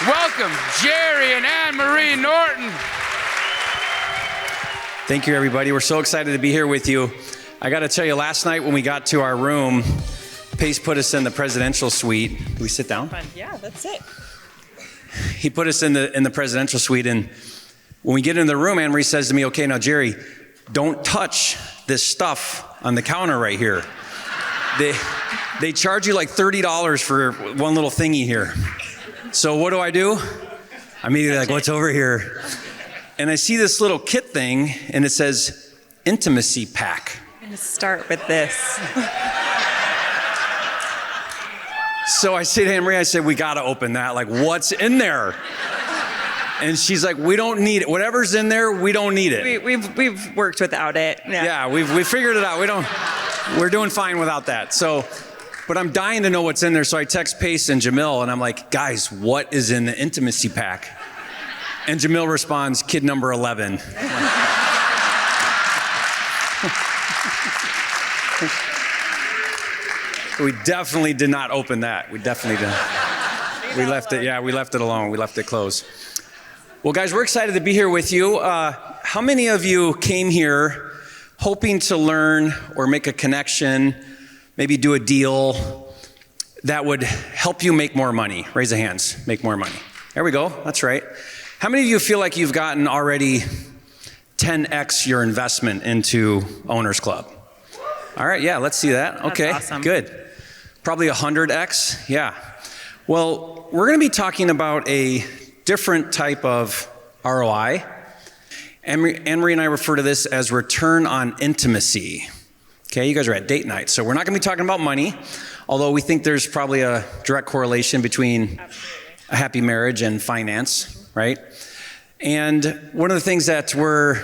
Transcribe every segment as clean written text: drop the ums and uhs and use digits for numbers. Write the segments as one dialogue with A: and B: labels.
A: Welcome, Jerry and AnnMarie Norton.
B: Thank you, everybody. We're so excited to be here with you. I got to tell you, last night when we got to our room, Pace put us in the presidential suite. Do we sit down?
C: Yeah, that's it.
B: He put us in the presidential suite, and when we get in the room, AnnMarie says to me, "Okay, now Jerry, don't touch this stuff on the counter right here. They charge you like $30 for one little thingy here." So what do? I'm immediately like, "What's over here?" And I see this little kit thing, and it says intimacy pack.
C: I'm going to start with this.
B: So I say to AnnMarie, I said, "We got to open that. Like, what's in there?" And she's like, "We don't need it. Whatever's in there, we don't need it."
C: We've worked without it.
B: Yeah, we figured it out. We're doing fine without that. So, but I'm dying to know what's in there. So I text Pace and Jamil, and I'm like, "Guys, what is in the intimacy pack?" And Jamil responds, "Kid number 11. We definitely did not open that. We definitely didn't. We left it. Yeah, we left it alone. We left it closed. Well, guys, we're excited to be here with you. How many of you came here hoping to learn or make a connection, maybe do a deal that would help you make more money? Raise the hands. Make more money. There we go. That's right. How many of you feel like you've gotten already 10x your investment into Owners Club? All right. Yeah, let's see that. Okay.
C: That's awesome.
B: Good. Probably 100x. Yeah. Well, we're going to be talking about a different type of ROI. AnnMarie and I refer to this as return on intimacy. Okay, you guys are at date night, so we're not going to be talking about money, although we think there's probably a direct correlation between a happy marriage and finance, right? And one of the things that we're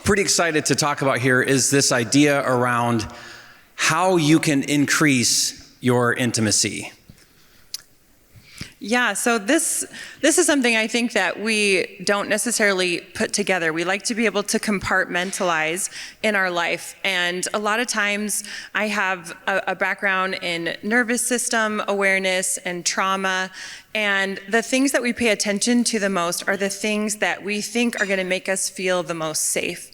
B: pretty excited to talk about here is this idea around how you can increase your intimacy.
C: Yeah, so this is something I think that we don't necessarily put together. We like to be able to compartmentalize in our life. And a lot of times I have a background in nervous system awareness and trauma. And the things that we pay attention to the most are the things that we think are going to make us feel the most safe.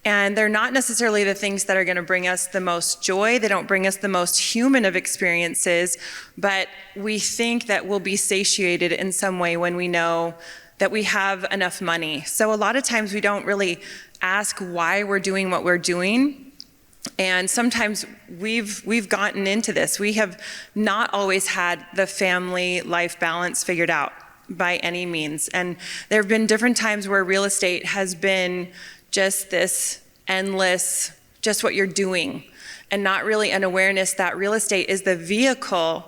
C: And they're not necessarily the things that are going to bring us the most joy. They don't bring us the most human of experiences, but we think that we'll be satiated in some way when we know that we have enough money. So a lot of times we don't really ask why we're doing what we're doing. And sometimes we've gotten into this. We have not always had the family life balance figured out by any means. And there have been different times where real estate has been just this endless, just what you're doing, and not really an awareness that real estate is the vehicle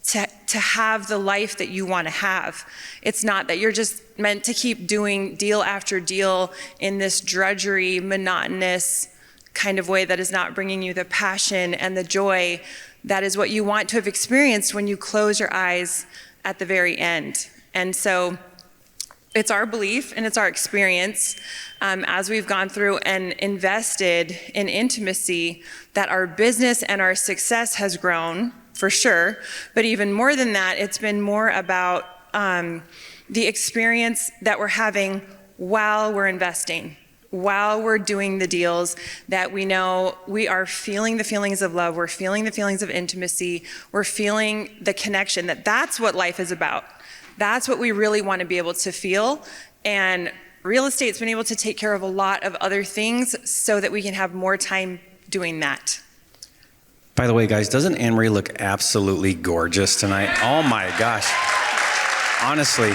C: to have the life that you want to have. It's not that you're just meant to keep doing deal after deal in this drudgery, monotonous kind of way that is not bringing you the passion and the joy that is what you want to have experienced when you close your eyes at the very end. And so it's our belief and it's our experience as we've gone through and invested in intimacy that our business and our success has grown, for sure. But even more than that, it's been more about the experience that we're having while we're investing, while we're doing the deals, that we know we are feeling the feelings of love, we're feeling the feelings of intimacy, we're feeling the connection, that's what life is about. That's what we really want to be able to feel. And real estate's been able to take care of a lot of other things so that we can have more time doing that.
B: By the way, guys, doesn't AnnMarie look absolutely gorgeous tonight? Oh my gosh. Honestly,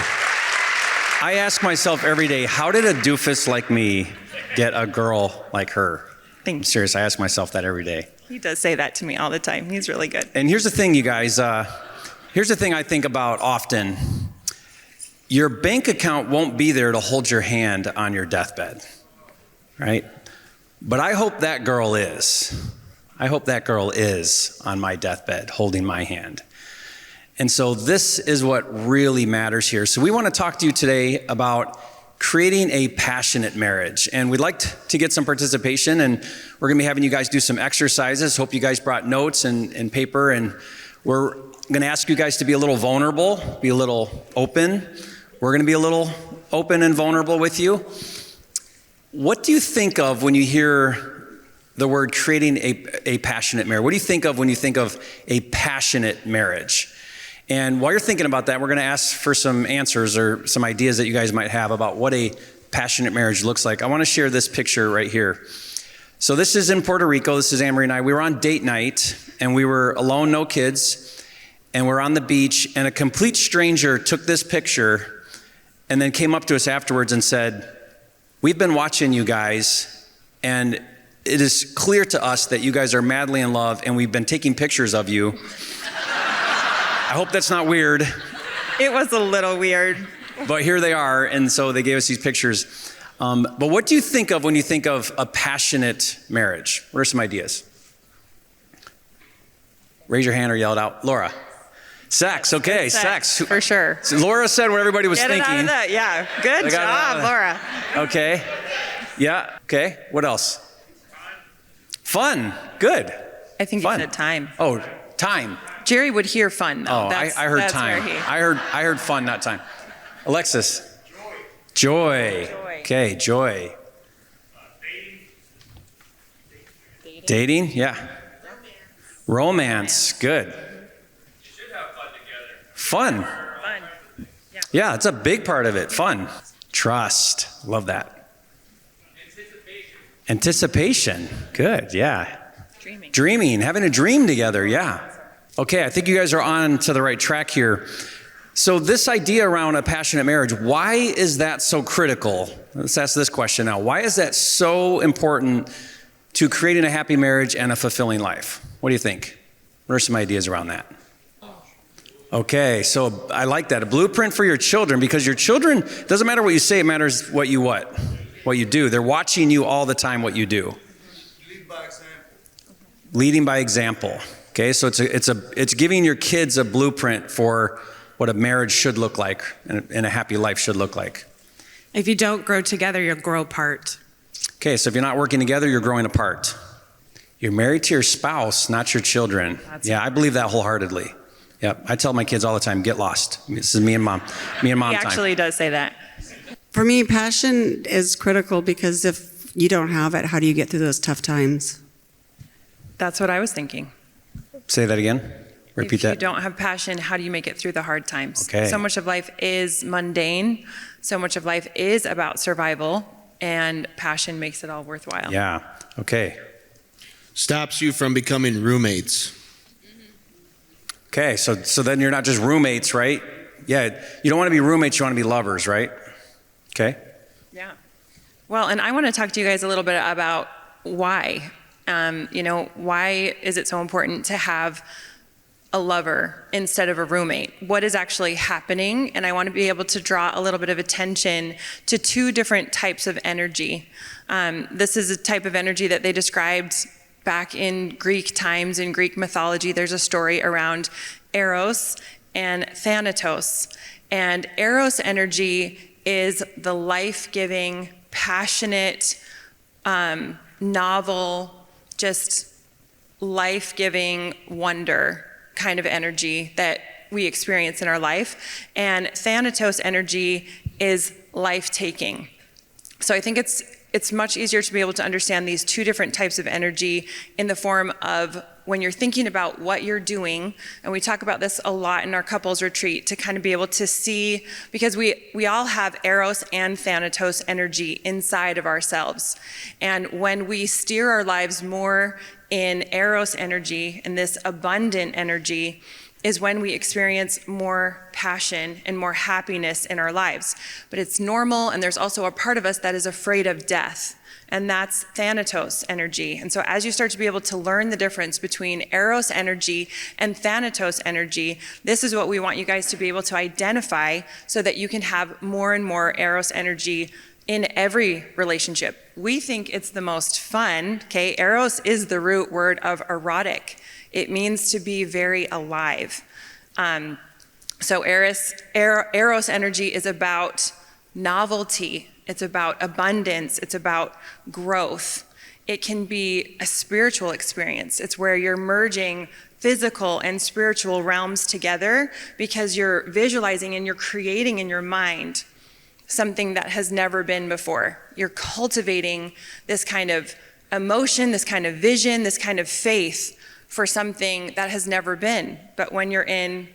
B: I ask myself every day, how did a doofus like me get a girl like her? I'm serious, I ask myself that every day.
C: He does say that to me all the time. He's really good.
B: And here's the thing, you guys. Here's the thing I think about often. Your bank account won't be there to hold your hand on your deathbed, right? But I hope that girl is. I hope that girl is on my deathbed holding my hand. And so this is what really matters here. So we want to talk to you today about creating a passionate marriage. And we'd like to get some participation, and we're going to be having you guys do some exercises. Hope you guys brought notes and paper, and we're going to ask you guys to be a little vulnerable, be a little open. We're going to be a little open and vulnerable with you. What do you think of when you hear the word creating a passionate marriage? What do you think of when you think of a passionate marriage? And while you're thinking about that, we're going to ask for some answers or some ideas that you guys might have about what a passionate marriage looks like. I want to share this picture right here. So this is in Puerto Rico. This is AnnMarie and I. We were on date night, and we were alone, no kids, and we're on the beach, and a complete stranger took this picture and then came up to us afterwards and said, "We've been watching you guys, and it is clear to us that you guys are madly in love, and we've been taking pictures of you." I hope that's not weird.
C: It was a little weird.
B: But here they are, and so they gave us these pictures. But what do you think of when you think of a passionate marriage? What are some ideas? Raise your hand or yell it out. Laura. Sex, okay, sex.
C: For sure.
B: So Laura said what everybody was thinking.
C: Get it out of that, yeah. Good job, Laura.
B: Okay. Yeah, okay. What else? Fun. Good.
C: I think
B: Fun.
C: you said time.
B: Oh, time.
C: Jerry would hear fun, though.
B: Oh, I heard time. I heard fun, not time. Alexis. Joy. Okay, joy. Dating? Yeah. Romance. Good.
A: You should have fun together.
B: Fun.
C: Fun.
B: Yeah, it's a big part of it. Fun. Trust. Love that. Anticipation. Good, yeah. Dreaming. Having a dream together, yeah. Okay, I think you guys are on to the right track here. So this idea around a passionate marriage, why is that so critical? Let's ask this question now. Why is that so important to creating a happy marriage and a fulfilling life? What do you think? What are some ideas around that? Okay, so I like that. A blueprint for your children, because your children, doesn't matter what you say, it matters what you do. They're watching you all the time what you do.
D: Lead by example.
B: Leading by example. Okay, so it's giving your kids a blueprint for what a marriage should look like and a happy life should look like.
E: If you don't grow together, you'll grow apart.
B: Okay, so if you're not working together, you're growing apart. You're married to your spouse, not your children. I believe that wholeheartedly. Yep, I tell my kids all the time, get lost. This is me and mom
C: He
B: time.
C: actually does say that.
E: For me, passion is critical because if you don't have it, how do you get through those tough times?
C: That's what I was thinking.
B: Say that again. Repeat
C: If you
B: that.
C: don't have passion, how do you make it through the hard times?
B: Okay.
C: So much of life is mundane. So much of life is about survival, and passion makes it all worthwhile.
B: Yeah, okay.
D: Stops you from becoming roommates.
B: Okay, so then you're not just roommates, right? Yeah, you don't want to be roommates, you want to be lovers, right? Okay.
C: Yeah. Well, and I want to talk to you guys a little bit about why. Why is it so important to have a lover instead of a roommate? What is actually happening? And I want to be able to draw a little bit of attention to two different types of energy. This is a type of energy that they described back in Greek times, in Greek mythology. There's a story around Eros and Thanatos. And Eros energy is the life-giving, passionate, novel, just life-giving wonder kind of energy that we experience in our life. And Thanatos energy is life-taking. So I think it's much easier to be able to understand these two different types of energy in the form of when you're thinking about what you're doing, and we talk about this a lot in our couples retreat, to kind of be able to see, because we all have Eros and Thanatos energy inside of ourselves. And when we steer our lives more in Eros energy, in this abundant energy, is when we experience more passion and more happiness in our lives. But it's normal, and there's also a part of us that is afraid of death, and that's Thanatos energy. And so as you start to be able to learn the difference between Eros energy and Thanatos energy, this is what we want you guys to be able to identify so that you can have more and more Eros energy in every relationship. We think it's the most fun, okay? Eros is the root word of erotic. It means to be very alive. So Eros energy is about novelty. It's about abundance. It's about growth. It can be a spiritual experience. It's where you're merging physical and spiritual realms together because you're visualizing and you're creating in your mind something that has never been before. You're cultivating this kind of emotion, this kind of vision, this kind of faith for something that has never been. But when you're in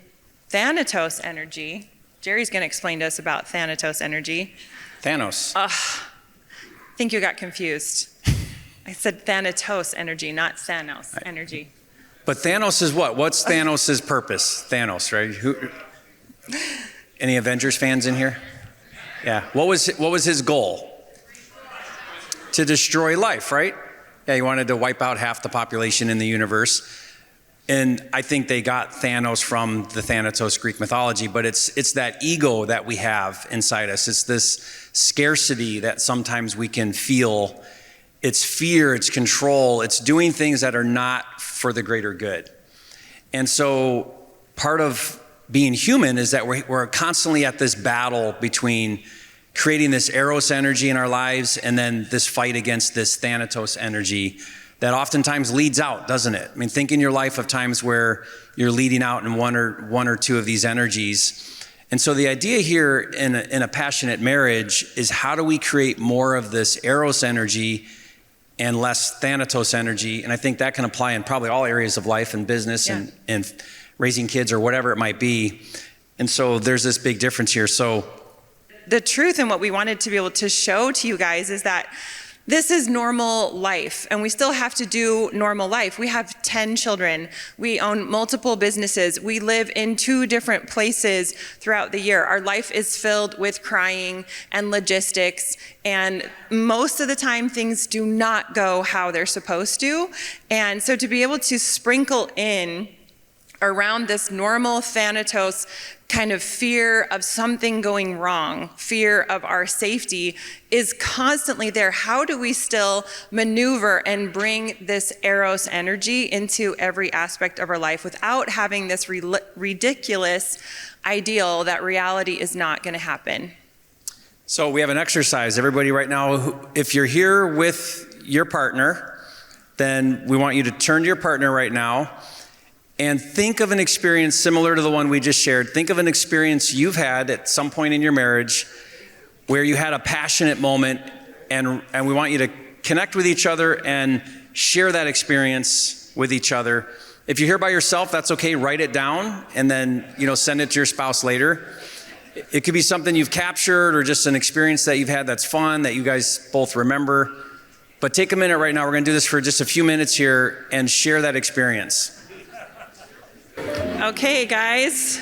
C: Thanatos energy, Jerry's going to explain to us about Thanatos energy.
B: Thanos.
C: I think you got confused. I said Thanatos energy, not Thanos energy.
B: But Thanos is what? What's Thanos' purpose? Thanos, right? Any Avengers fans in here? Yeah. What was his goal? To destroy life, right? Yeah, he wanted to wipe out half the population in the universe. And I think they got Thanos from the Thanatos Greek mythology, but it's that ego that we have inside us. It's this scarcity that sometimes we can feel. It's fear, it's control, it's doing things that are not for the greater good. And so part of being human is that we're constantly at this battle between creating this Eros energy in our lives and then this fight against this Thanatos energy that oftentimes leads out, doesn't it? I mean, think in your life of times where you're leading out in one or two of these energies. And so the idea here in a passionate marriage is how do we create more of this Eros energy and less Thanatos energy? And I think that can apply in probably all areas of life and business and raising kids or whatever it might be. And so there's this big difference here. So
C: the truth and what we wanted to be able to show to you guys is that this is normal life, and we still have to do normal life. We have 10 children. We own multiple businesses. We live in 2 different places throughout the year. Our life is filled with crying and logistics, and most of the time things do not go how they're supposed to. And so to be able to sprinkle in around this normal Thanatos kind of fear of something going wrong, fear of our safety is constantly there. How do we still maneuver and bring this Eros energy into every aspect of our life without having this ridiculous ideal that reality is not going to happen?
B: So we have an exercise. Everybody right now, if you're here with your partner, then we want you to turn to your partner right now and think of an experience similar to the one we just shared. Think of an experience you've had at some point in your marriage where you had a passionate moment, and we want you to connect with each other and share that experience with each other. If you're here by yourself, that's okay. Write it down and then send it to your spouse later. It could be something you've captured or just an experience that you've had that's fun that you guys both remember. But take a minute right now. We're going to do this for just a few minutes here and share that experience.
C: Okay, guys.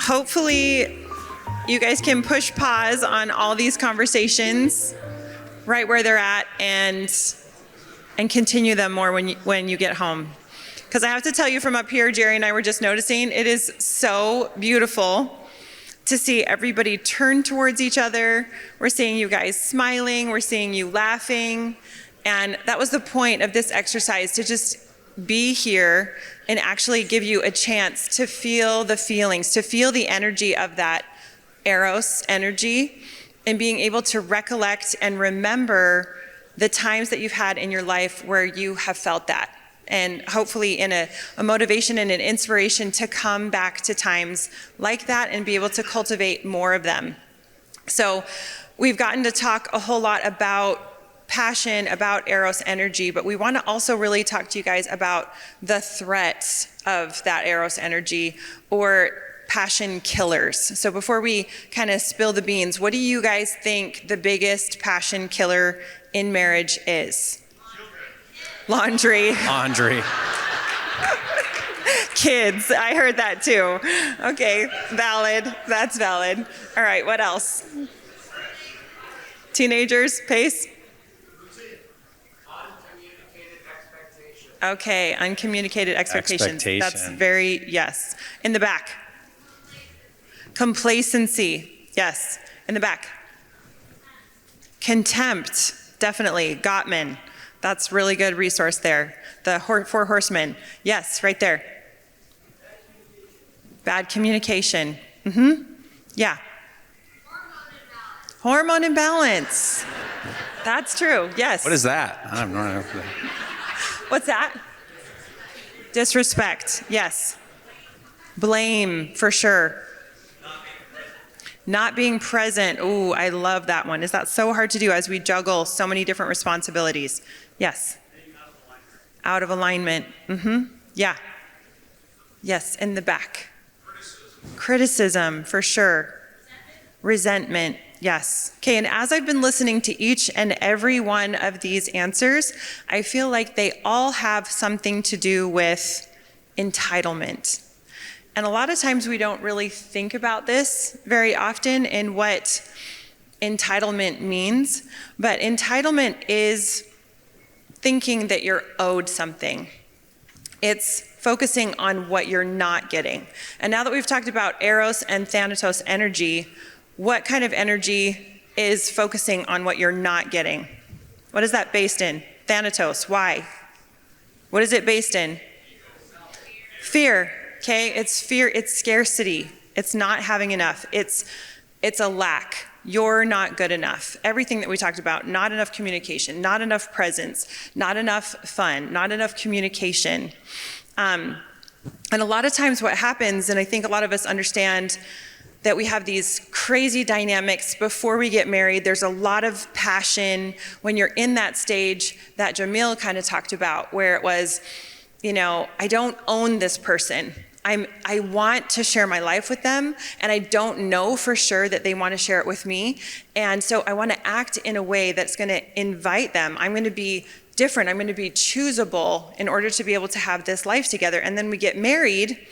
C: Hopefully, you guys can push pause on all these conversations right where they're at and continue them more when you get home. Because I have to tell you from up here, Jerry and I were just noticing, it is so beautiful to see everybody turn towards each other. We're seeing you guys smiling. We're seeing you laughing. And that was the point of this exercise, to just be here and actually give you a chance to feel the feelings, to feel the energy of that Eros energy, and being able to recollect and remember the times that you've had in your life where you have felt that. And hopefully in a motivation and an inspiration to come back to times like that and be able to cultivate more of them. So we've gotten to talk a whole lot about passion, about Eros energy, but we want to also really talk to you guys about the threats of that Eros energy, or passion killers. So before we kind of spill the beans, what do you guys think the biggest passion killer in marriage is? Laundry.
B: Laundry.
C: Kids, I heard that too. Okay, valid. That's valid. All right, what else? Teenagers, Pace? Okay, uncommunicated expectations. That's very, yes. In the back. Complacency. Yes, in the back. Contempt. Definitely. Gottman. That's really good resource there. The 4 horsemen. Yes, right there. Bad communication. Yeah. Hormone imbalance. That's true. Yes.
B: What is that? I don't know.
C: What's that? Disrespect, yes. Blame, for sure. Not being present. Ooh, I love that one. Is that so hard to do as we juggle so many different responsibilities? Yes. Out of alignment. Yeah. Yes, in the back. Criticism, for sure. Resentment, yes. Okay, and as I've been listening to each and every one of these answers, I feel like they all have something to do with entitlement. And a lot of times we don't really think about this very often in what entitlement means, but entitlement is thinking that you're owed something. It's focusing on what you're not getting. And now that we've talked about Eros and Thanatos energy, what kind of energy is focusing on what you're not getting? What is that based in? Thanatos, why? What is it based in? Fear. Okay, it's fear, it's scarcity, it's not having enough, it's a lack. You're not good enough. Everything that we talked about, not enough communication, not enough presence, not enough fun, not enough communication. And a lot of times what happens, and I think a lot of us understand that we have these crazy dynamics before we get married. There's a lot of passion when you're in that stage that Jamil kind of talked about, where it was, I don't own this person. I want to share my life with them, and I don't know for sure that they want to share it with me. And so I want to act in a way that's going to invite them. I'm going to be different. I'm going to be choosable in order to be able to have this life together. And then we get married,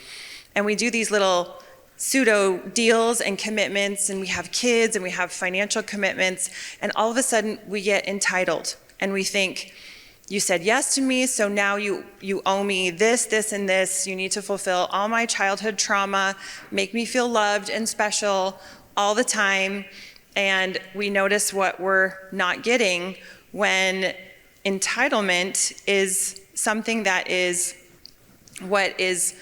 C: and we do these little pseudo deals and commitments, and we have kids, and we have financial commitments, and all of a sudden we get entitled, and we think, you said yes to me, so now you owe me this, this, and this. You need to fulfill all my childhood trauma, make me feel loved and special all the time. And we notice what we're not getting when entitlement is something that is what is,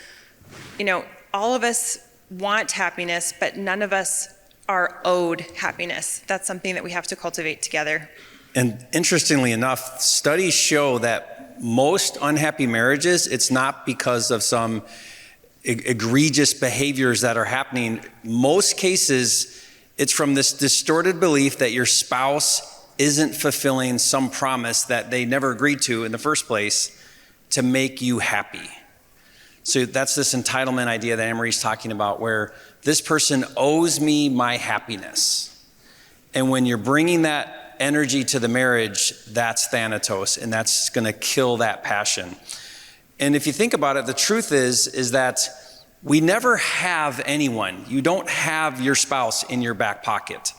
C: all of us want happiness, but none of us are owed happiness. That's something that we have to cultivate together.
B: And interestingly enough, studies show that most unhappy marriages, it's not because of some egregious behaviors that are happening. Most cases, it's from this distorted belief that your spouse isn't fulfilling some promise that they never agreed to in the first place to make you happy. So that's this entitlement idea that AnnMarie's talking about, where this person owes me my happiness. And when you're bringing that energy to the marriage, that's Thanatos, and that's going to kill that passion. And if you think about it, the truth is that we never have anyone. You don't have your spouse in your back pocket,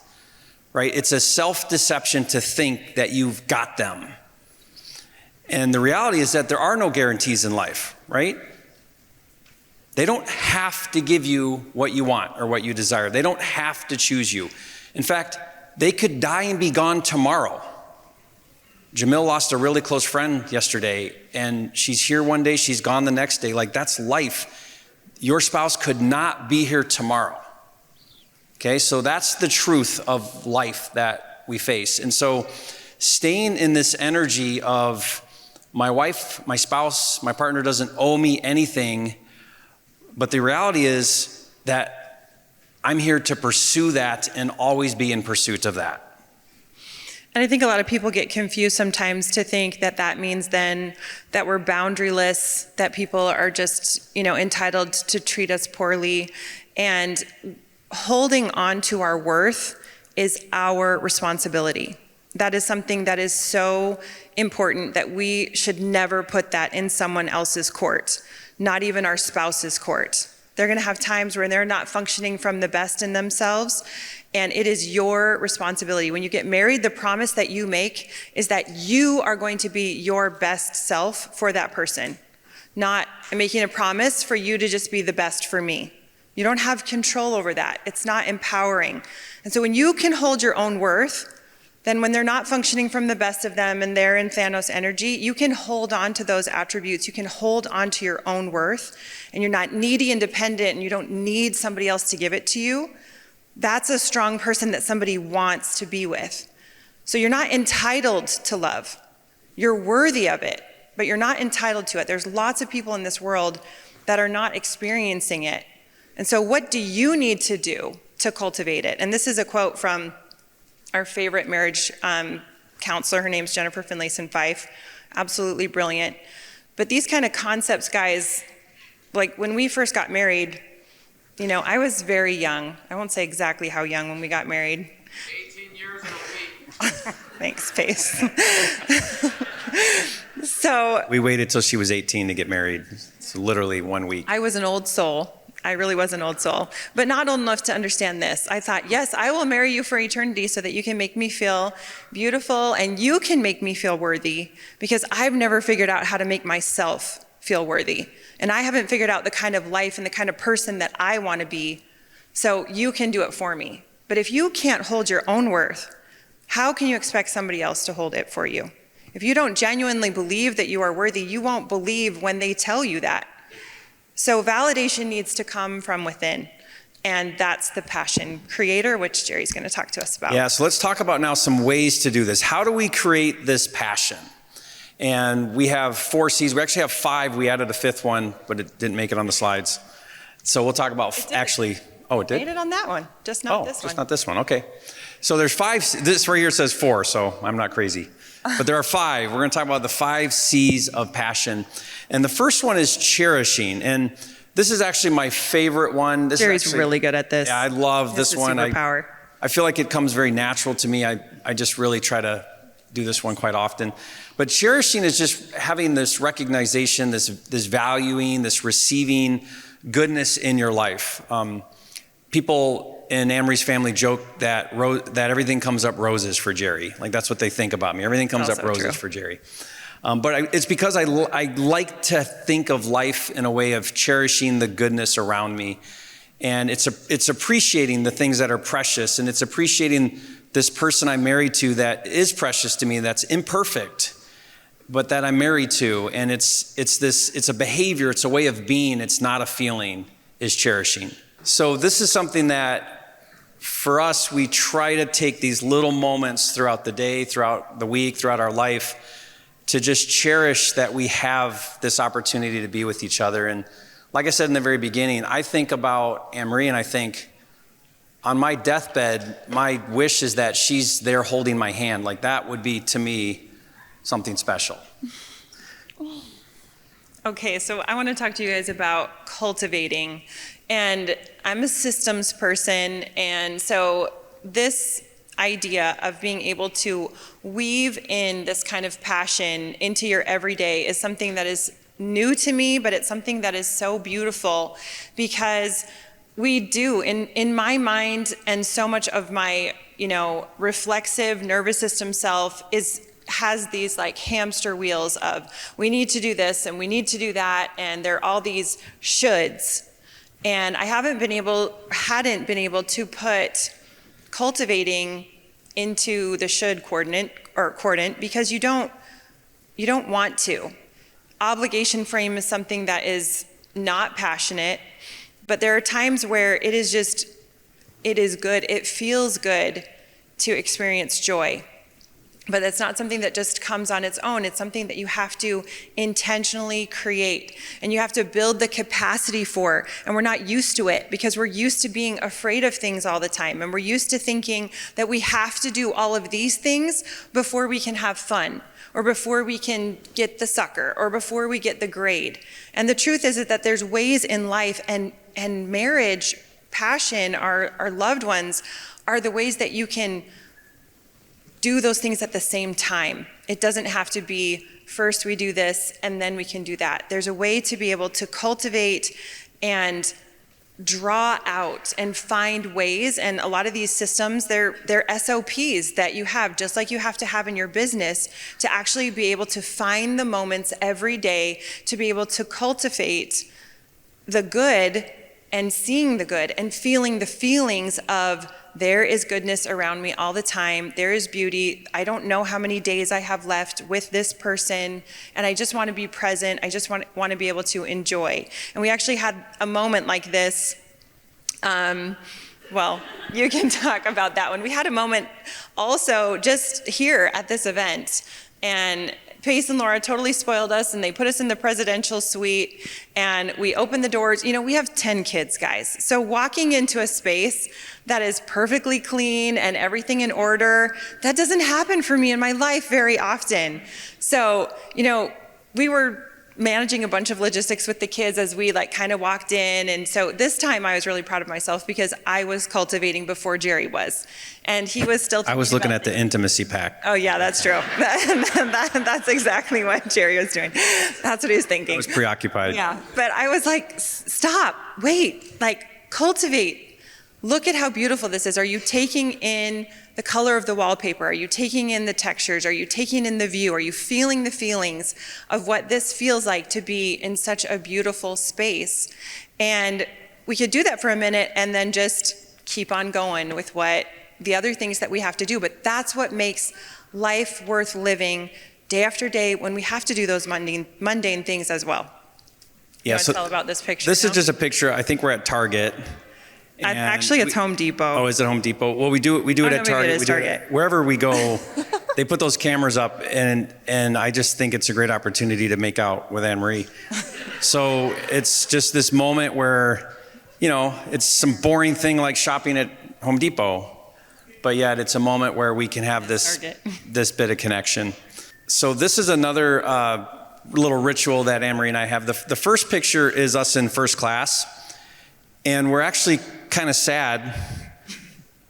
B: right? It's a self-deception to think that you've got them. And the reality is that there are no guarantees in life, right? They don't have to give you what you want or what you desire. They don't have to choose you. In fact, they could die and be gone tomorrow. Jamil lost a really close friend yesterday, and she's here one day, she's gone the next day. Like, that's life. Your spouse could not be here tomorrow. Okay, so that's the truth of life that we face. And so staying in this energy of my wife, my spouse, my partner doesn't owe me anything, but the reality is that I'm here to pursue that and always be in pursuit of that.
C: And I think a lot of people get confused sometimes to think that that means then that we're boundaryless, that people are just, entitled to treat us poorly. And holding on to our worth is our responsibility. That is something that is so important that we should never put that in someone else's court, not even our spouse's court. They're going to have times where they're not functioning from the best in themselves, and it is your responsibility. When you get married, the promise that you make is that you are going to be your best self for that person, not making a promise for you to just be the best for me. You don't have control over that. It's not empowering. And so when you can hold your own worth, then when they're not functioning from the best of them and they're in Thanos energy, you can hold on to those attributes. You can hold on to your own worth, and you're not needy and dependent, and you don't need somebody else to give it to you. That's a strong person that somebody wants to be with. So you're not entitled to love. You're worthy of it. but you're not entitled to it. There's lots of people in this world that are not experiencing it. And so what do you need to do to cultivate it? And this is a quote from our favorite marriage counselor. Her name's Jennifer Finlayson-Fife. Absolutely brilliant. But these kind of concepts, guys, like when we first got married, you know, I was very young. I won't say exactly how young when we got married.
A: 18 years and a week.
C: Thanks, Pace. So
B: We waited till she was 18 to get married. So literally 1 week.
C: I was an old soul. I really was an old soul, but not old enough to understand this. I thought, yes, I will marry you for eternity so that you can make me feel beautiful and you can make me feel worthy, because I've never figured out how to make myself feel worthy. And I haven't figured out the kind of life and the kind of person that I want to be. So you can do it for me. But if you can't hold your own worth, how can you expect somebody else to hold it for you? If you don't genuinely believe that you are worthy, you won't believe when they tell you that. So validation needs to come from within, and that's the passion creator, which Jerry's going to talk to us about.
B: Yeah, so let's talk about now some ways to do this. How do we create this passion? And we have 4 C's. We actually have 5. We added a 5th one, but it didn't make it on the slides. So we'll talk about
C: It did.
B: actually. Oh, it did?
C: Made it on that one, just not this one.
B: just not this one. Okay. So there's 5. This right here says 4, so I'm not crazy. But there are 5. We're going to talk about the 5 C's of passion. And the first one is cherishing. And this is actually my favorite one.
C: Jerry's really good at this.
B: Yeah, I love this one.
C: Superpower.
B: I feel like it comes very natural to me. I just really try to do this one quite often. But cherishing is just having this recognition, this valuing, this receiving goodness in your life. People in AnnMarie's family joke that everything comes up roses for Jerry. Like that's what they think about me. Everything comes up roses
C: true.
B: for Jerry. But it's because I like to think of life in a way of cherishing the goodness around me. And it's appreciating the things that are precious, and it's appreciating this person I'm married to that is precious to me, that's imperfect, but that I'm married to. And it's a behavior, it's a way of being, it's not a feeling, is cherishing. So this is something that for us, we try to take these little moments throughout the day, throughout the week, throughout our life, to just cherish that we have this opportunity to be with each other. And like I said in the very beginning, I think about AnnMarie and I think, on my deathbed, my wish is that she's there holding my hand. Like that would be, to me, something special.
C: Okay, so I want to talk to you guys about cultivating. And I'm a systems person, and so this idea of being able to weave in this kind of passion into your everyday is something that is new to me, but it's something that is so beautiful, because we do, in my mind, and so much of my, reflexive nervous system self has these like hamster wheels of, we need to do this and we need to do that, and there are all these shoulds. And I hadn't been able to put cultivating into the should quadrant because you don't want to. Obligation frame is something that is not passionate, but there are times where it is good, it feels good to experience joy. But it's not something that just comes on its own. It's something that you have to intentionally create, and you have to build the capacity for. And we're not used to it because we're used to being afraid of things all the time. And we're used to thinking that we have to do all of these things before we can have fun, or before we can get the sucker, or before we get the grade. And the truth is that there's ways in life, and marriage, passion, our loved ones, are the ways that you can do those things at the same time. It doesn't have to be first we do this and then we can do that. There's a way to be able to cultivate and draw out and find ways, and a lot of these systems, they're SOPs that you have, just like you have to have in your business, to actually be able to find the moments every day to be able to cultivate the good and seeing the good and feeling the feelings of, there is goodness around me all the time. There is beauty. I don't know how many days I have left with this person, and I just want to be present. I just want to be able to enjoy. And we actually had a moment like this. Well, you can talk about that one. We had a moment also just here at this event, and Pace and Laura totally spoiled us, and they put us in the presidential suite, and we opened the doors. You know, we have 10 kids, guys. So walking into a space that is perfectly clean and everything in order, that doesn't happen for me in my life very often. So, you know, we were managing a bunch of logistics with the kids as we like kind of walked in. And so this time I was really proud of myself because I was cultivating before Jerry was. And he was still
B: I was looking at the intimacy pack.
C: Oh yeah, that's true. That's exactly what Jerry was doing. That's what he was thinking.
B: I was preoccupied.
C: Yeah, but I was like, stop, wait, like cultivate. Look at how beautiful this is. Are you taking in the color of the wallpaper? Are you taking in the textures? Are you taking in the view? Are you feeling the feelings of what this feels like to be in such a beautiful space? And we could do that for a minute and then just keep on going with what the other things that we have to do. But that's what makes life worth living day after day when we have to do those mundane things as well.
B: Yeah,
C: You want to tell about this picture?
B: This
C: now?
B: is just a picture. I think we're at Target. and
C: Actually, it's Home Depot.
B: Oh, is it Home Depot? Well, we do it
C: Oh,
B: at
C: no, maybe it
B: Target.
C: is
B: We do it
C: Target.
B: wherever we go. They put those cameras up, and I just think it's a great opportunity to make out with AnnMarie. So it's just this moment where, you know, it's some boring thing like shopping at Home Depot, but yet it's a moment where we can have this bit of connection. So this is another little ritual that AnnMarie and I have. The first picture is us in first class, and we're actually kind of sad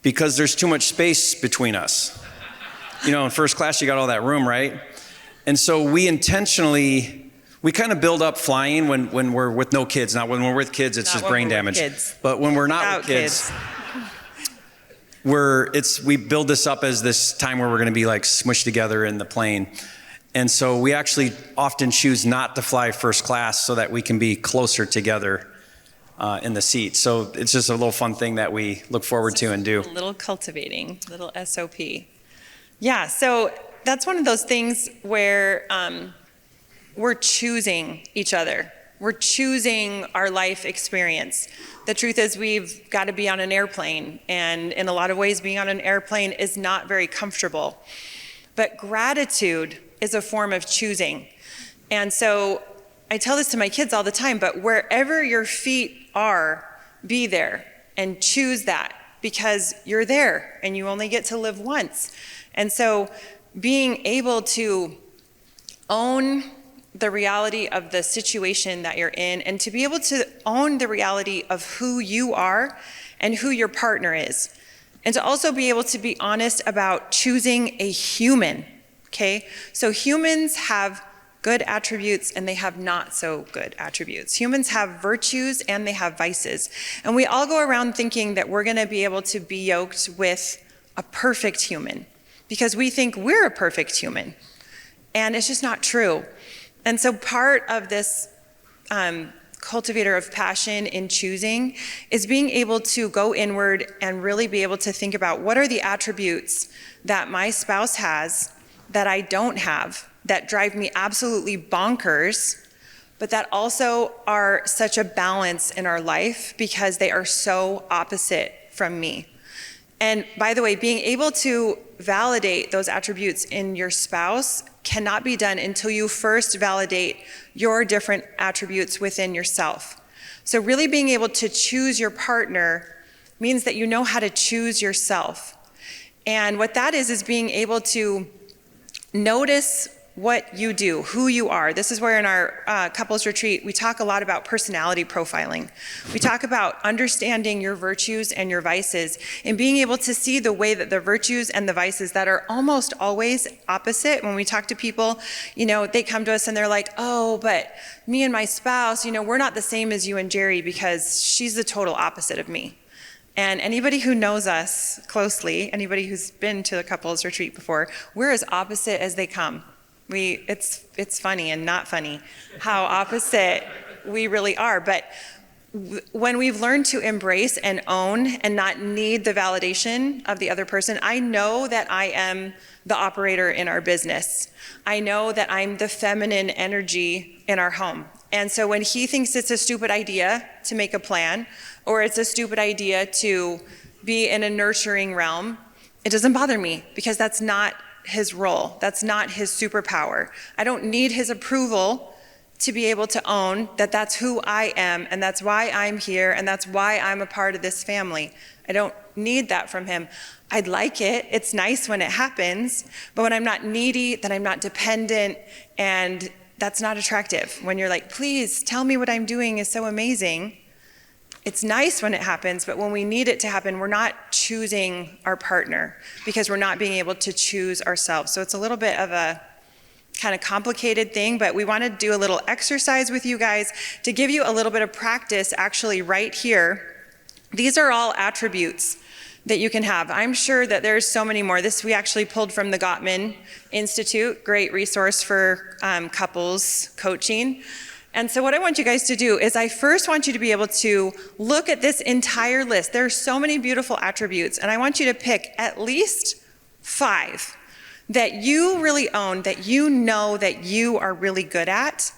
B: because there's too much space between us. You know, in first class, you got all that room, right? And so we intentionally, we kind of build up flying when we're with no kids. Not when we're with kids, it's
C: Not
B: just
C: when
B: brain
C: we're with
B: damage.
C: kids.
B: But when we're not
C: Without
B: with kids, we build this up as this time where we're going to be like smushed together in the plane. And so we actually often choose not to fly first class so that we can be closer together in the seat. So it's just a little fun thing that we look forward to and do.
C: A little cultivating, little SOP. Yeah, so that's one of those things where we're choosing each other. We're choosing our life experience. The truth is we've got to be on an airplane, and in a lot of ways being on an airplane is not very comfortable. But gratitude is a form of choosing. And so I tell this to my kids all the time, but wherever your feet are, be there and choose that, because you're there and you only get to live once. And so being able to own the reality of the situation that you're in, and to be able to own the reality of who you are and who your partner is, and to also be able to be honest about choosing a human, okay? So humans have good attributes and they have not so good attributes. Humans have virtues and they have vices. And we all go around thinking that we're gonna be able to be yoked with a perfect human because we think we're a perfect human. And it's just not true. And so part of this cultivator of passion in choosing is being able to go inward and really be able to think about what are the attributes that my spouse has that I don't have, that drive me absolutely bonkers, but that also are such a balance in our life because they are so opposite from me. And by the way, being able to validate those attributes in your spouse cannot be done until you first validate your different attributes within yourself. So really being able to choose your partner means that you know how to choose yourself. And what that is being able to notice what you do, who you are. This is where in our couples retreat, we talk a lot about personality profiling. We talk about understanding your virtues and your vices and being able to see the way that the virtues and the vices that are almost always opposite. When we talk to people, you know, they come to us and they're like, oh, but me and my spouse, you know, we're not the same as you and Jerry because she's the total opposite of me. And anybody who knows us closely, anybody who's been to a couples retreat before, we're as opposite as they come. It's funny and not funny how opposite we really are. But when we've learned to embrace and own and not need the validation of the other person, I know that I am the operator in our business. I know that I'm the feminine energy in our home. And so when he thinks it's a stupid idea to make a plan, or it's a stupid idea to be in a nurturing realm, it doesn't bother me because that's not his role. That's not his superpower. I don't need his approval to be able to own that that's who I am, and that's why I'm here, and that's why I'm a part of this family. I don't need that from him. I'd like it. It's nice when it happens, but when I'm not needy, then I'm not dependent, and that's not attractive. When you're like, please tell me what I'm doing is so amazing. It's nice when it happens, but when we need it to happen, we're not choosing our partner because we're not being able to choose ourselves. So it's a little bit of a kind of complicated thing, but we want to do a little exercise with you guys to give you a little bit of practice actually right here. These are all attributes that you can have. I'm sure that there's so many more. This we actually pulled from the Gottman Institute, great resource for couples coaching. And so what I want you guys to do is I first want you to be able to look at this entire list. There are so many beautiful attributes, and I want you to pick at least 5 that you really own, that you know that you are really good at.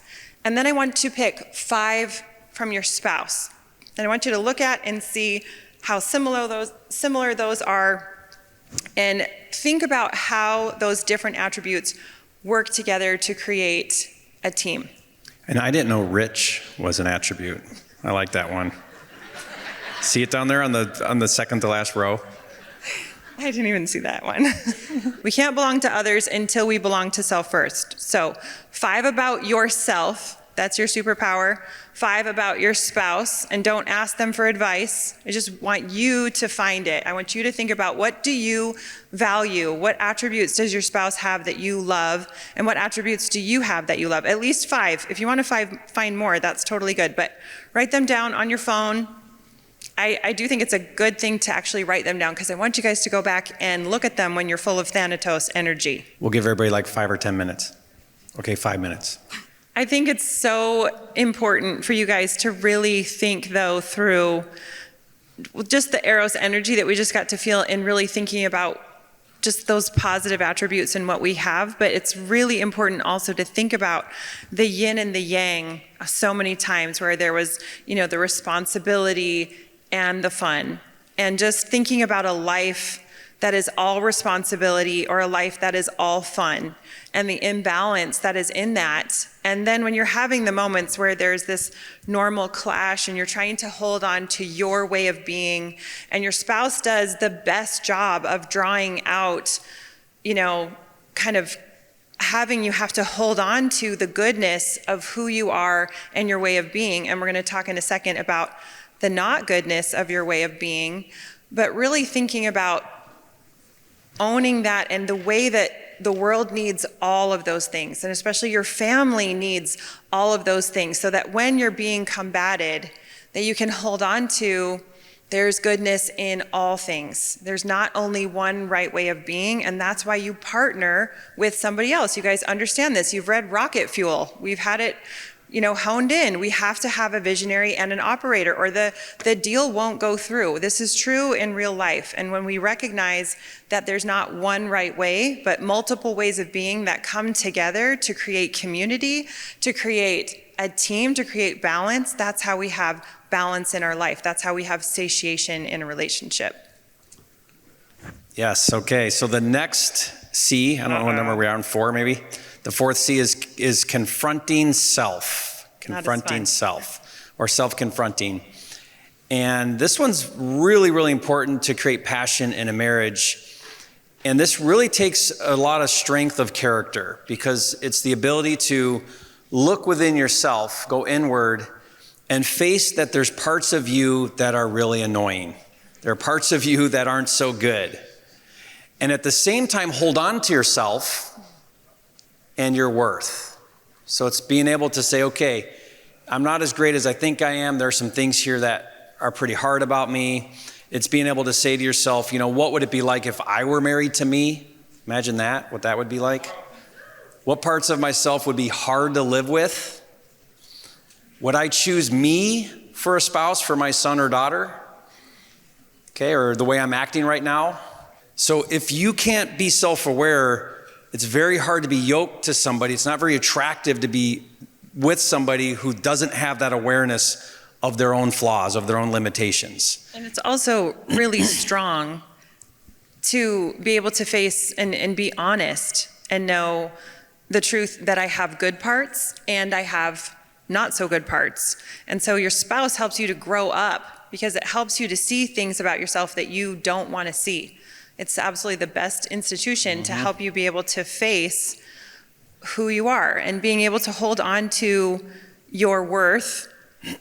C: And then I want you to pick 5 from your spouse. And I want you to look at and see how similar those are, and think about how those different attributes work together to create a team.
B: And I didn't know rich was an attribute. I like that one. See it down there on the second to last row?
C: I didn't even see that one. We can't belong to others until we belong to self first. So 5 about yourself, that's your superpower. 5 about your spouse, and don't ask them for advice. I just want you to find it. I want you to think about, what do you value? What attributes does your spouse have that you love? And what attributes do you have that you love? At least 5. If you want to find more, that's totally good. But write them down on your phone. I do think it's a good thing to actually write them down, because I want you guys to go back and look at them when you're full of Thanatos energy.
B: We'll give everybody like 5 or 10 minutes. Okay, 5 minutes.
C: I think it's so important for you guys to really think, though, through just the Eros energy that we just got to feel, and really thinking about just those positive attributes and what we have. But it's really important also to think about the yin and the yang so many times, where there was, the responsibility and the fun. And just thinking about a life that is all responsibility, or a life that is all fun, and the imbalance that is in that. And then when you're having the moments where there's this normal clash and you're trying to hold on to your way of being, and your spouse does the best job of drawing out, kind of having you have to hold on to the goodness of who you are and your way of being. And we're going to talk in a second about the not goodness of your way of being, but really thinking about owning that, and the way that the world needs all of those things, and especially your family needs all of those things, so that when you're being combated, that you can hold on to, there's goodness in all things. There's not only one right way of being, and that's why you partner with somebody else. You guys understand this. You've read Rocket Fuel. We've had it honed in. We have to have a visionary and an operator, or the deal won't go through. This is true in real life. And when we recognize that there's not one right way, but multiple ways of being that come together to create community, to create a team, to create balance, that's how we have balance in our life. That's how we have satiation in a relationship.
B: Yes, okay. So the next C, I don't know what number we are on, 4 maybe. The 4th C is confronting self. Confronting self, or self-confronting. And this one's really, really important to create passion in a marriage. And this really takes a lot of strength of character, because it's the ability to look within yourself, go inward, and face that there's parts of you that are really annoying. There are parts of you that aren't so good. And at the same time, hold on to yourself and your worth. So it's being able to say, okay, I'm not as great as I think I am. There are some things here that are pretty hard about me. It's being able to say to yourself, what would it be like if I were married to me? Imagine that, what that would be like. What parts of myself would be hard to live with? Would I choose me for a spouse, for my son or daughter? Okay, or the way I'm acting right now? So if you can't be self-aware, it's very hard to be yoked to somebody. It's not very attractive to be with somebody who doesn't have that awareness of their own flaws, of their own limitations.
C: And it's also really strong to be able to face and be honest and know the truth that I have good parts and I have not so good parts. And so your spouse helps you to grow up because it helps you to see things about yourself that you don't want to see. It's absolutely the best institution to help you be able to face who you are and being able to hold on to your worth,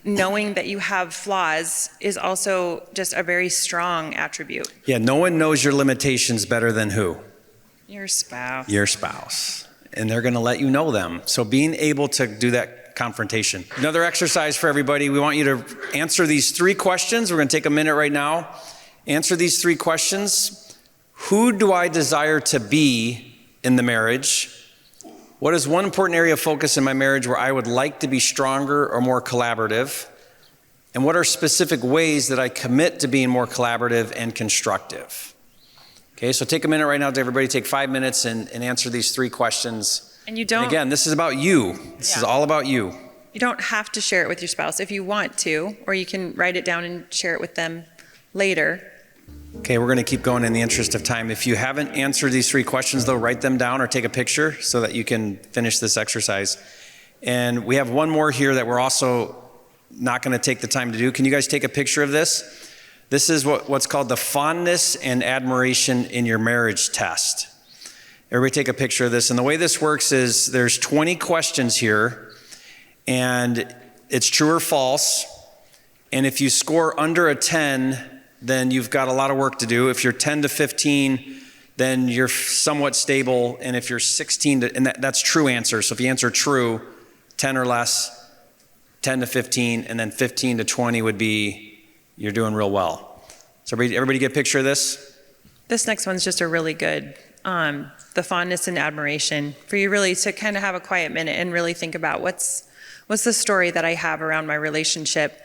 C: knowing that you have flaws is also just a very strong attribute.
B: Yeah, no one knows your limitations better than who?
C: Your spouse.
B: Your spouse. And they're going to let you know them. So being able to do that confrontation. Another exercise for everybody. We want you to answer these 3 questions. We're going to take a minute right now. Answer these 3 questions. Who do I desire to be in the marriage? What is one important area of focus in my marriage where I would like to be stronger or more collaborative? And what are specific ways that I commit to being more collaborative and constructive? Okay, so take a minute right now to everybody take 5 minutes and answer these 3 questions.
C: And you don't.
B: And again, this is about you. This is all about you.
C: You don't have to share it with your spouse if you want to, or you can write it down and share it with them later.
B: Okay, we're going to keep going in the interest of time. If you haven't answered these 3 questions, though, write them down or take a picture so that you can finish this exercise. And we have one more here that we're also not going to take the time to do. Can you guys take a picture of this? This is what's called the fondness and admiration in your marriage test. Everybody take a picture of this. And the way this works is there's 20 questions here, and it's true or false. And if you score under a 10, then you've got a lot of work to do. If you're 10 to 15, then you're somewhat stable. And if you're 16 to, and that's true answer. So if you answer true, 10 or less, 10 to 15, and then 15 to 20 would be you're doing real well. So everybody get a picture of this?
C: This next one's just a really good, the fondness and admiration, for you really to kind of have a quiet minute and really think about what's the story that I have around my relationship.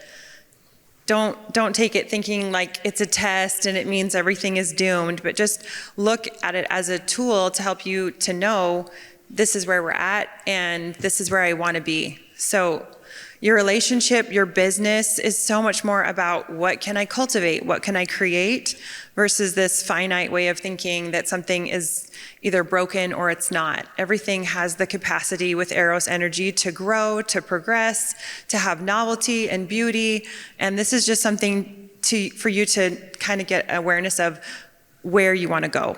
C: Don't take it thinking like it's a test and it means everything is doomed, but just look at it as a tool to help you to know this is where we're at and this is where I want to be. So your relationship, your business is so much more about what can I cultivate, what can I create, versus this finite way of thinking that something is either broken or it's not. Everything has the capacity with Eros energy to grow, to progress, to have novelty and beauty. And this is just something for you to kind of get awareness of where you want to go.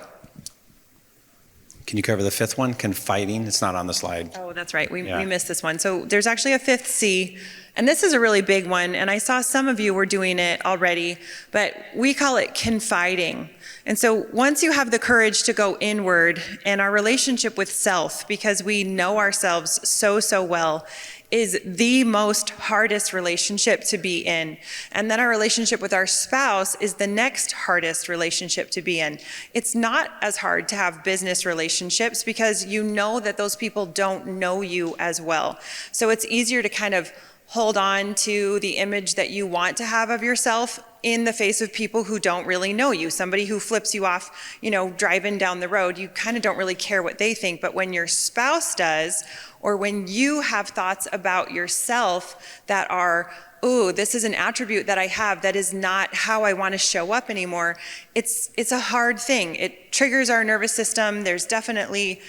B: Can you cover the 5th one? Confiding. It's not on the slide.
C: Oh, that's right. We missed this one. So there's actually a 5th C, and this is a really big one. And I saw some of you were doing it already, but we call it confiding. And so once you have the courage to go inward and our relationship with self, because we know ourselves so well, is the most hardest relationship to be in. And then our relationship with our spouse is the next hardest relationship to be in. It's not as hard to have business relationships because you know that those people don't know you as well. So it's easier to kind of hold on to the image that you want to have of yourself in the face of people who don't really know you. Somebody who flips you off, driving down the road, you kind of don't really care what they think. But when your spouse does, or when you have thoughts about yourself that are, ooh, this is an attribute that I have that is not how I want to show up anymore, it's a hard thing. It triggers our nervous system. There's definitely,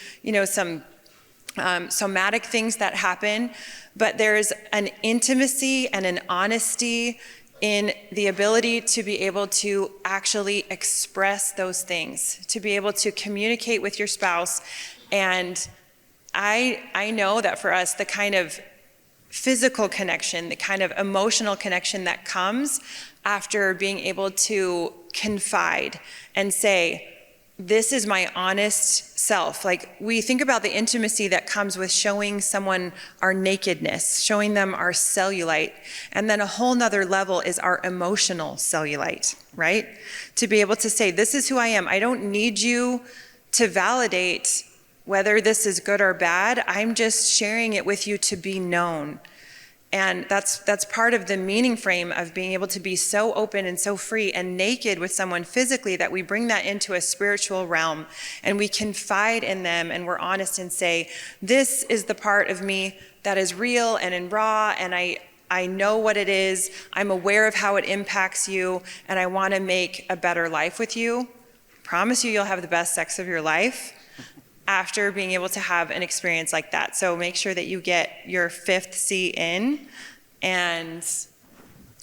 C: some somatic things that happen, but there's an intimacy and an honesty in the ability to be able to actually express those things, to be able to communicate with your spouse. And I know that for us, the kind of physical connection, the kind of emotional connection that comes after being able to confide and say, this is my honest self. Like, we think about the intimacy that comes with showing someone our nakedness, showing them our cellulite. And then a whole nother level is our emotional cellulite, right? To be able to say, this is who I am. I don't need you to validate whether this is good or bad. I'm just sharing it with you to be known. And that's part of the meaning frame of being able to be so open and so free and naked with someone physically, that we bring that into a spiritual realm and we confide in them and we're honest and say, this is the part of me that is real and in raw, and I know what it is. I'm aware of how it impacts you, and I want to make a better life with you. promise you you'll have the best sex of your life after being able to have an experience like that. So make sure that you get your 5th C in, and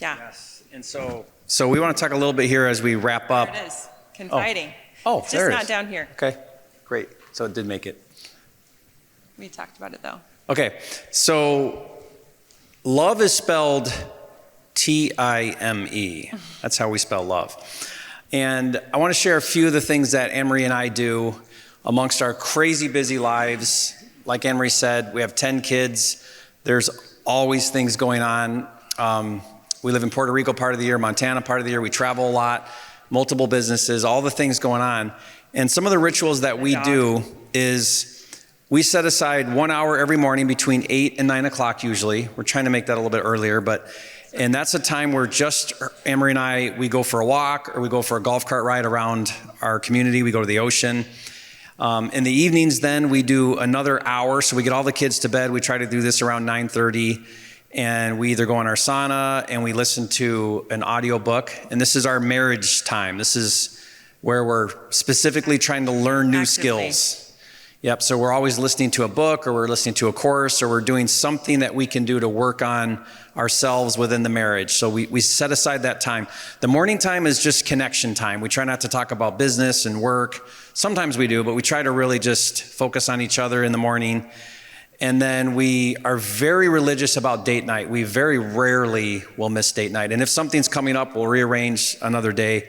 C: yeah.
B: Yes. And so we want to talk a little bit here as we wrap up.
C: There it is, confiding.
B: Oh,
C: It's
B: there
C: just
B: it
C: not
B: is.
C: down here.
B: Okay, great. So it did make it.
C: We talked about it though.
B: Okay, so love is spelled T-I-M-E. That's how we spell love. And I want to share a few of the things that AnnMarie and I do amongst our crazy busy lives. Like AnnMarie said, we have 10 kids. There's always things going on. We live in Puerto Rico part of the year, Montana part of the year. We travel a lot, multiple businesses, all the things going on. And some of the rituals that we do is we set aside 1 hour every morning between 8 and 9 o'clock usually. We're trying to make that a little bit earlier, and that's a time where just AnnMarie and I, we go for a walk or we go for a golf cart ride around our community. We go to the ocean. In the evenings then we do another hour. So we get all the kids to bed. We try to do this around 9:30. And we either go on our sauna and we listen to an audio book. And this is our marriage time. This is where we're specifically trying to learn new skills. Yep, so we're always listening to a book, or we're listening to a course, or we're doing something that we can do to work on ourselves within the marriage. So we set aside that time. The morning time is just connection time. We try not to talk about business and work. Sometimes we do, but we try to really just focus on each other in the morning. And then we are very religious about date night. We very rarely will miss date night. And if something's coming up, we'll rearrange another day.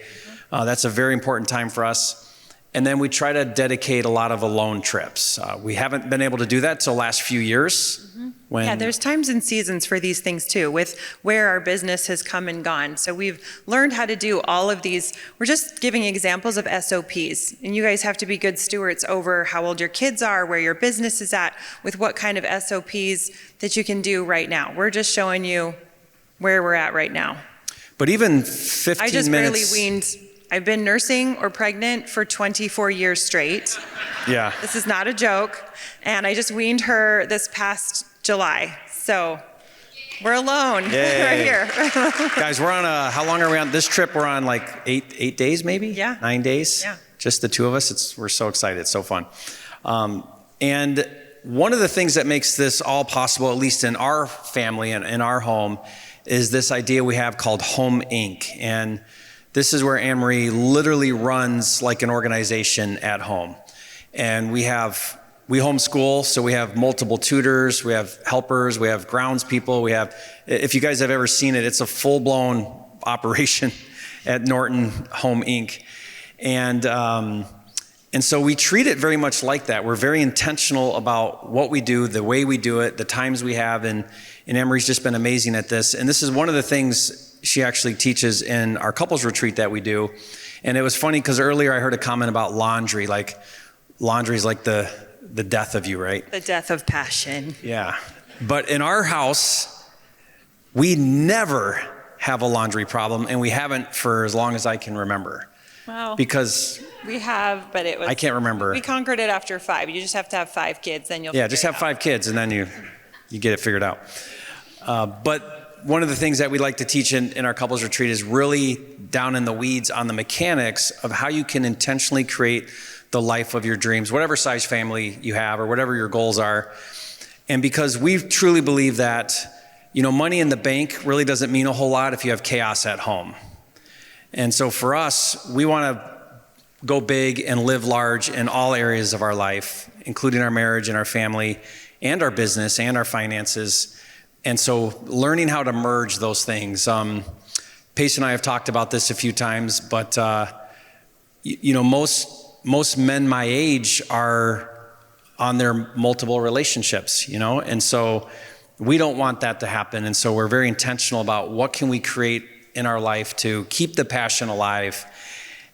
B: That's a very important time for us. And then we try to dedicate a lot of alone trips. We haven't been able to do that till the last few years.
C: Yeah, there's times and seasons for these things too, with where our business has come and gone. So we've learned how to do all of these. We're just giving examples of SOPs. And you guys have to be good stewards over how old your kids are, where your business is at, with what kind of SOPs that you can do right now. We're just showing you where we're at right now.
B: But even 15
C: I just
B: minutes.
C: barely weaned. I've been nursing or pregnant for 24 years straight.
B: Yeah.
C: This is not a joke. And I just weaned her this past July. So we're alone right here.
B: Guys, we're on how long are we on this trip? We're on like eight days maybe?
C: Yeah.
B: 9 days?
C: Yeah.
B: Just the two of us. We're so excited. It's so fun. And one of the things that makes this all possible, at least in our family and in our home, is this idea we have called Home Inc. And this is where AnnMarie literally runs like an organization at home. And we homeschool, so we have multiple tutors, we have helpers, we have grounds people, if you guys have ever seen it, it's a full-blown operation at Norton Home Inc. And so we treat it very much like that. We're very intentional about what we do, the way we do it, the times we have, and AnnMarie's just been amazing at this. And this is one of the things she actually teaches in our couples retreat that we do. And it was funny because earlier I heard a comment about laundry, like laundry is like the death of you, right?
C: The death of passion.
B: Yeah. But in our house, we never have a laundry problem, and we haven't for as long as I can remember.
C: Wow.
B: Because
C: we have, but it was.
B: I can't remember.
C: We conquered it after 5. You just have to have 5 kids, then you'll.
B: Yeah, just have 5 kids, and then you get it figured out. But one of the things that we like to teach in our couples retreat is really down in the weeds on the mechanics of how you can intentionally create the life of your dreams, whatever size family you have or whatever your goals are. And because we truly believe that, money in the bank really doesn't mean a whole lot if you have chaos at home. And so for us, we want to go big and live large in all areas of our life, including our marriage and our family and our business and our finances. And so learning how to merge those things. Pace and I have talked about this a few times, but most men my age are on their multiple relationships, and so we don't want that to happen. And so we're very intentional about what can we create in our life to keep the passion alive.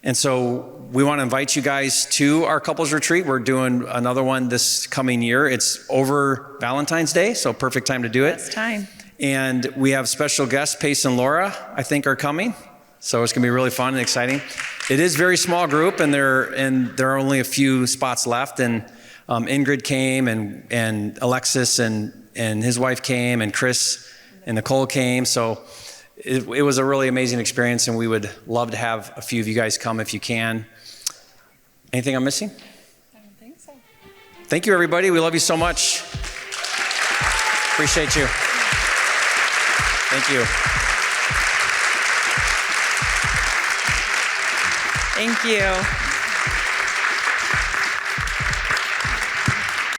B: And so we want to invite you guys to our couples retreat. We're doing another one this coming year. It's over Valentine's Day, so perfect time to do it.
C: Best time.
B: And we have special guests, Pace and Laura, I think are coming. So it's going to be really fun and exciting. It is a very small group, and there are only a few spots left. And Ingrid came, and Alexis and his wife came, and Chris and Nicole came. So it was a really amazing experience, and we would love to have a few of you guys come if you can. Anything I'm missing?
C: I don't think so.
B: Thank you, everybody. We love you so much. Appreciate you. Thank you.
C: Thank you.